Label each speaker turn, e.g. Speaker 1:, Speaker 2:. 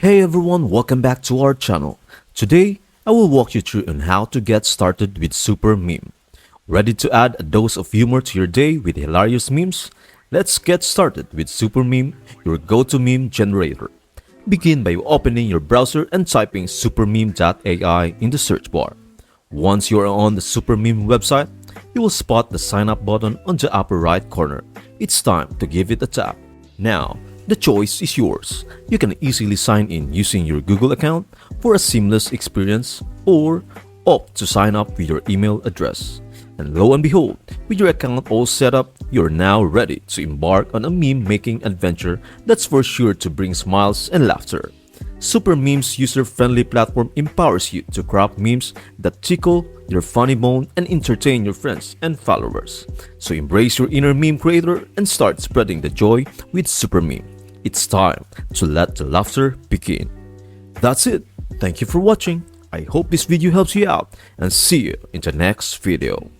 Speaker 1: Hey everyone, welcome back to our channel. Today, I will walk you through on how to get started with Super Meme. Ready to add a dose of humor to your day with hilarious memes? Let's get started with Super Meme, your go-to meme generator. Begin by opening your browser and typing supermeme.ai in the search bar. Once you are on the Super Meme website, you will spot the sign up button on the upper right corner. It's time to give it a tap. Now, the choice is yours. You can easily sign in using your Google account for a seamless experience or opt to sign up with your email address. And lo and behold, with your account all set up, you're now ready to embark on a meme making adventure that's for sure to bring smiles and laughter. Super Meme's user-friendly platform empowers you to craft memes that tickle your funny bone and entertain your friends and followers. So embrace your inner meme creator and start spreading the joy with Super Meme. It's time to let the laughter begin. That's it. Thank you for watching. I hope this video helps you out and see you in the next video.